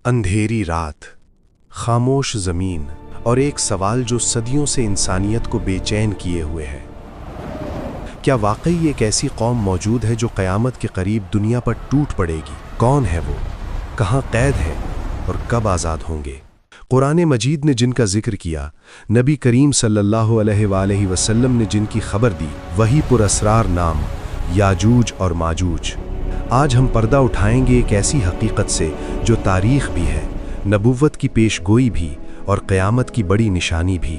अंधेरी रात, खामोश ज़मीन और एक सवाल जो सदियों से इंसानियत को बेचैन किए हुए है। क्या वाकई एक ऐसी कौम मौजूद है जो क़यामत के करीब दुनिया पर टूट पड़ेगी? कौन है वो, कहाँ कैद है और कब आज़ाद होंगे? कुरान मजीद ने जिनका जिक्र किया, नबी करीम सल्लल्लाहु अलैहि वसल्लम ने जिनकी खबर दी, वही पुरअसरार नाम याजूज और माजूज। आज हम पर्दा उठाएंगे एक ऐसी हकीकत से जो तारीख़ भी है, नबुव्वत की पेशगोई भी और क़यामत की बड़ी निशानी भी।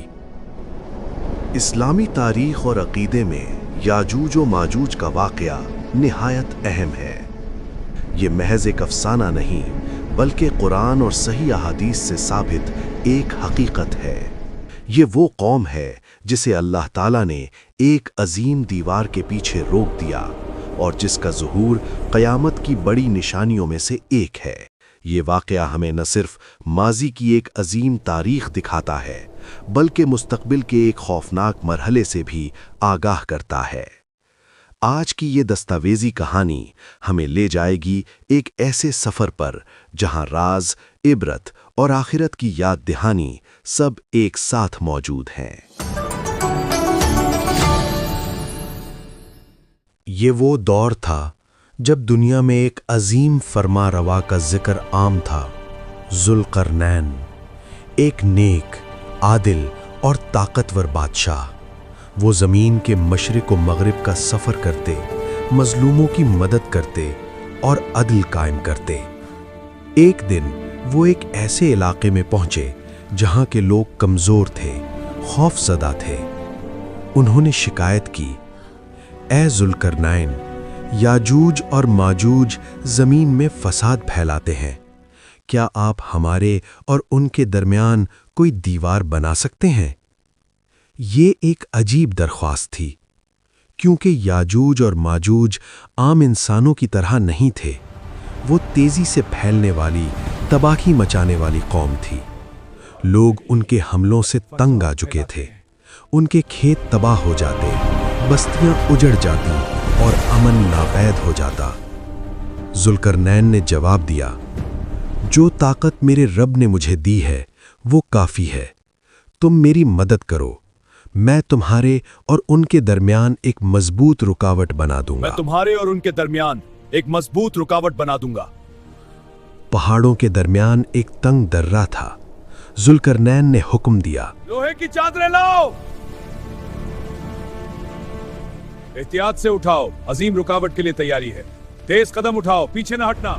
इस्लामी तारीख़ और अक़ीदे में याजूज और माजूज का वाक़या निहायत अहम है। ये महज एक अफसाना नहीं बल्कि कुरान और सही अहादीस से साबित एक हकीकत है। ये वो कौम है जिसे अल्लाह ताला ने एक अजीम दीवार के पीछे रोक दिया और जिसका ज़ुहूर क़यामत की बड़ी निशानियों में से एक है। ये वाक़या हमें न सिर्फ माजी की एक अजीम तारीख़ दिखाता है बल्कि मुस्तक़बिल के एक खौफनाक मरहले से भी आगाह करता है। आज की ये दस्तावेज़ी कहानी हमें ले जाएगी एक ऐसे सफ़र पर जहां राज, इबरत और आखिरत की याद दहानी सब एक साथ मौजूद हैं। ये वो दौर था जब दुनिया में एक अजीम फरमा रवा का जिक्र आम था। ज़ुल्क़रनैन, एक नेक, आदिल और ताकतवर बादशाह। वो ज़मीन के मशरिक़ व मग़रिब का सफ़र करते, मज़लूमों की मदद करते और अदल कायम करते। एक दिन वो एक ऐसे इलाके में पहुँचे जहाँ के लोग कमज़ोर थे, खौफज़दा थे। उन्होंने शिकायत की, ए ज़ुल्क़रनैन, याजूज और माजूज ज़मीन में फ़साद फैलाते हैं। क्या आप हमारे और उनके दरमियान कोई दीवार बना सकते हैं? ये एक अजीब दरख्वास्त थी, क्योंकि याजूज और माजूज आम इंसानों की तरह नहीं थे। वो तेज़ी से फैलने वाली, तबाही मचाने वाली कौम थी। लोग उनके हमलों से तंग आ चुके थे। उनके खेत तबाह हो जाते, बस्तियां उजड़ जाती और अमन नापैद हो जाता। ज़ुल्क़रनैन ने जवाब दिया, जो ताकत मेरे रब ने मुझे दी है वो काफ़ी है। तुम मेरी मदद करो, मैं तुम्हारे और उनके दरमियान एक मजबूत रुकावट बना दूंगा। मैं तुम्हारे और उनके दरमियान एक मजबूत रुकावट बना दूंगा। पहाड़ों के दरमियान एक तंग दर्रा था। ज़ुल्क़रनैन ने हुक्म दिया, लोहे की चादरें लाओ, एहतियात से उठाओ, अजीम रुकावट के लिए तैयारी है। तेज कदम उठाओ, पीछे न हटना।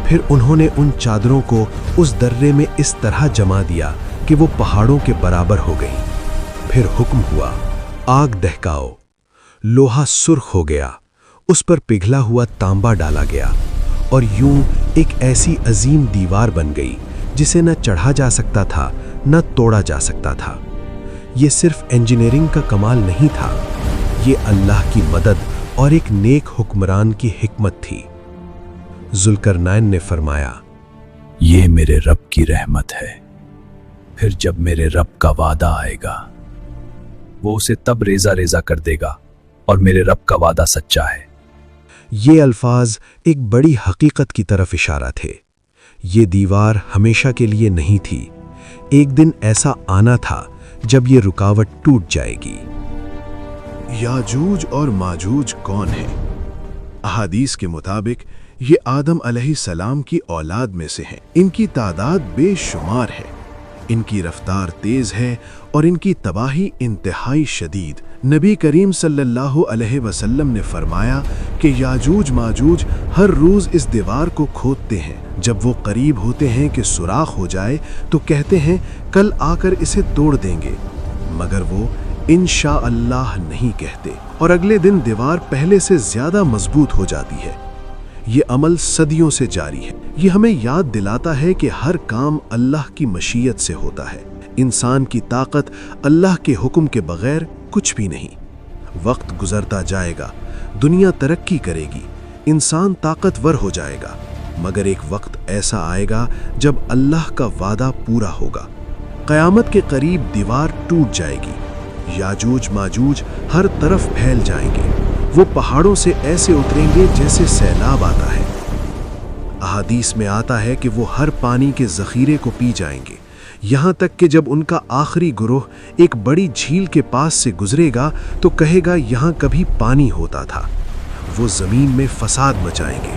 फिर उन्होंने उन चादरों को उस दर्रे में इस तरह जमा दिया कि वो पहाड़ों के बराबर हो गई। फिर हुक्म हुआ, आग दहकाओ। लोहा सुर्ख हो गया, उस पर पिघला हुआ तांबा डाला गया और यूं एक ऐसी अजीम दीवार बन गई जिसे न चढ़ा जा सकता था न तोड़ा जा सकता था। ये सिर्फ इंजीनियरिंग का कमाल नहीं था, ये अल्लाह की मदद और एक नेक हुक्मरान की हिकमत थी। ज़ुल्क़रनैन ने फरमाया, ये मेरे रब की रहमत है। फिर जब मेरे रब का वादा आएगा वो उसे तब रेजा रेजा कर देगा और मेरे रब का वादा सच्चा है। ये अल्फाज एक बड़ी हकीकत की तरफ इशारा थे। ये दीवार हमेशा के लिए नहीं थी। एक दिन ऐसा आना था जब ये रुकावट टूट जाएगी। याजूज और माजूज कौन है? अहादीस के मुताबिक ये आदम अलैहिस्सलाम की औलाद में से हैं। इनकी तादाद बेशुमार है, इनकी रफ्तार तेज है और इनकी तबाही इंतहाई शदीद। नबी करीम सल्लल्लाहु अलैहि वसल्लम ने फरमाया कि याजूज माजूज हर रोज़ इस दीवार को खोदते हैं। जब वो करीब होते हैं कि सुराख हो जाए तो कहते हैं कल आकर इसे तोड़ देंगे, मगर वो इंशाअल्लाह नहीं कहते और अगले दिन दीवार पहले से ज़्यादा मजबूत हो जाती है। ये अमल सदियों से जारी है। ये हमें याद दिलाता है कि हर काम अल्लाह की मशीयत से होता है। इंसान की ताकत अल्लाह के हुक्म के बगैर कुछ भी नहीं। वक्त गुजरता जाएगा, दुनिया तरक्की करेगी, इंसान ताकतवर हो जाएगा, मगर एक वक्त ऐसा आएगा जब अल्लाह का वादा पूरा होगा। क़यामत के करीब दीवार टूट जाएगी, याजूज माजूज हर तरफ फैल जाएंगे। वो पहाड़ों से ऐसे उतरेंगे जैसे सैलाब आता है। अहादीस में आता है कि वो हर पानी के ज़ख़ीरे को पी जाएंगे, यहाँ तक कि जब उनका आखिरी गुरोह एक बड़ी झील के पास से गुजरेगा तो कहेगा यहाँ कभी पानी होता था। वो ज़मीन में फसाद मचाएंगे,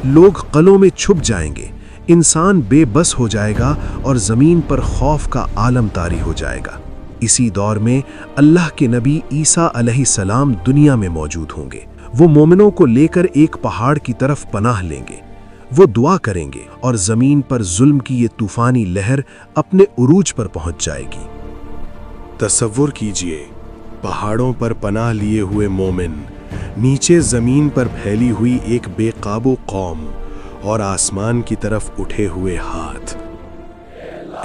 लोग कलों में छुप जाएंगे, इंसान बेबस हो जाएगा और ज़मीन पर खौफ का आलम तारी हो जाएगा। इसी दौर में अल्लाह के नबी ईसा अलैहिस्सलाम दुनिया में मौजूद होंगे। वो मोमिनों को लेकर एक पहाड़ की तरफ पनाह लेंगे, वो दुआ करेंगे और ज़मीन पर जुल्म की ये तूफ़ानी लहर अपने उरूज पर पहुंच जाएगी। तसव्वुर कीजिए, पहाड़ों पर पनाह लिए हुए मोमिन, नीचे ज़मीन पर फैली हुई एक बेकाबू कौम और आसमान की तरफ उठे हुए हाथ।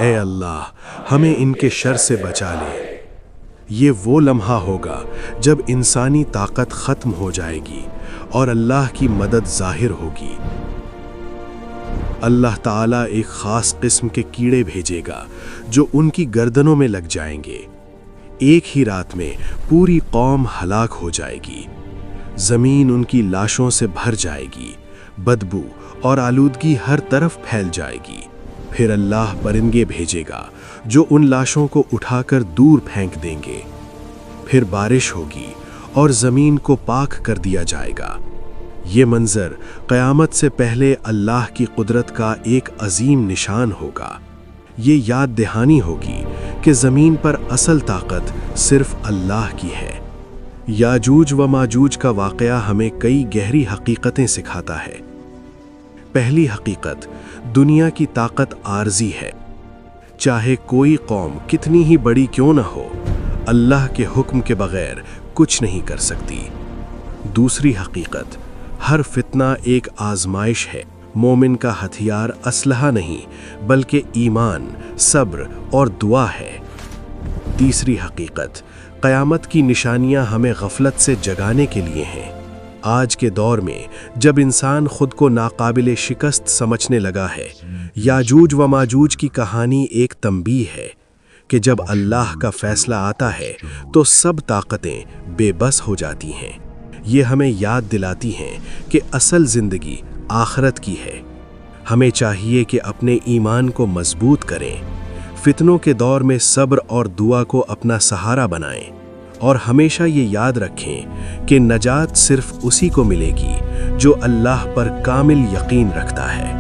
ए अल्लाह, हमें इनके शर से बचा ले। ये वो लम्हा होगा जब इंसानी ताकत ख़त्म हो जाएगी और अल्लाह की मदद ज़ाहिर होगी। अल्लाह ताला एक ख़ास किस्म के कीड़े भेजेगा जो उनकी गर्दनों में लग जाएंगे। एक ही रात में पूरी कौम हलाक हो जाएगी। ज़मीन उनकी लाशों से भर जाएगी, बदबू और आलूदगी हर तरफ फैल जाएगी। फिर अल्लाह परिंदे भेजेगा जो उन लाशों को उठाकर दूर फेंक देंगे। फिर बारिश होगी और ज़मीन को पाक कर दिया जाएगा। ये मंज़र क़यामत से पहले अल्लाह की कुदरत का एक अजीम निशान होगा। ये याद दहानी होगी कि ज़मीन पर असल ताकत सिर्फ अल्लाह की है। याजूज व माजूज का वाक़या हमें कई गहरी हकीकतें सिखाता है। पहली हकीकत, दुनिया की ताकत आर्जी है। चाहे कोई कौम कितनी ही बड़ी क्यों न हो, अल्लाह के हुक्म के बगैर कुछ नहीं कर सकती। दूसरी हकीकत, हर फितना एक आजमाइश है। मोमिन का हथियार असलहा नहीं बल्कि ईमान, सब्र और दुआ है। तीसरी हकीकत, क़यामत की निशानियां हमें गफलत से जगाने के लिए हैं। आज के दौर में जब इंसान खुद को नाकाबिले शिकस्त समझने लगा है, याजूज व माजूज की कहानी एक तंबीह है कि जब अल्लाह का फैसला आता है तो सब ताकतें बेबस हो जाती हैं। ये हमें याद दिलाती हैं कि असल ज़िंदगी आखिरत की है। हमें चाहिए कि अपने ईमान को मजबूत करें, फितनों के दौर में सब्र और दुआ को अपना सहारा बनाएं और हमेशा ये याद रखें कि नजात सिर्फ उसी को मिलेगी जो अल्लाह पर कामिल यकीन रखता है।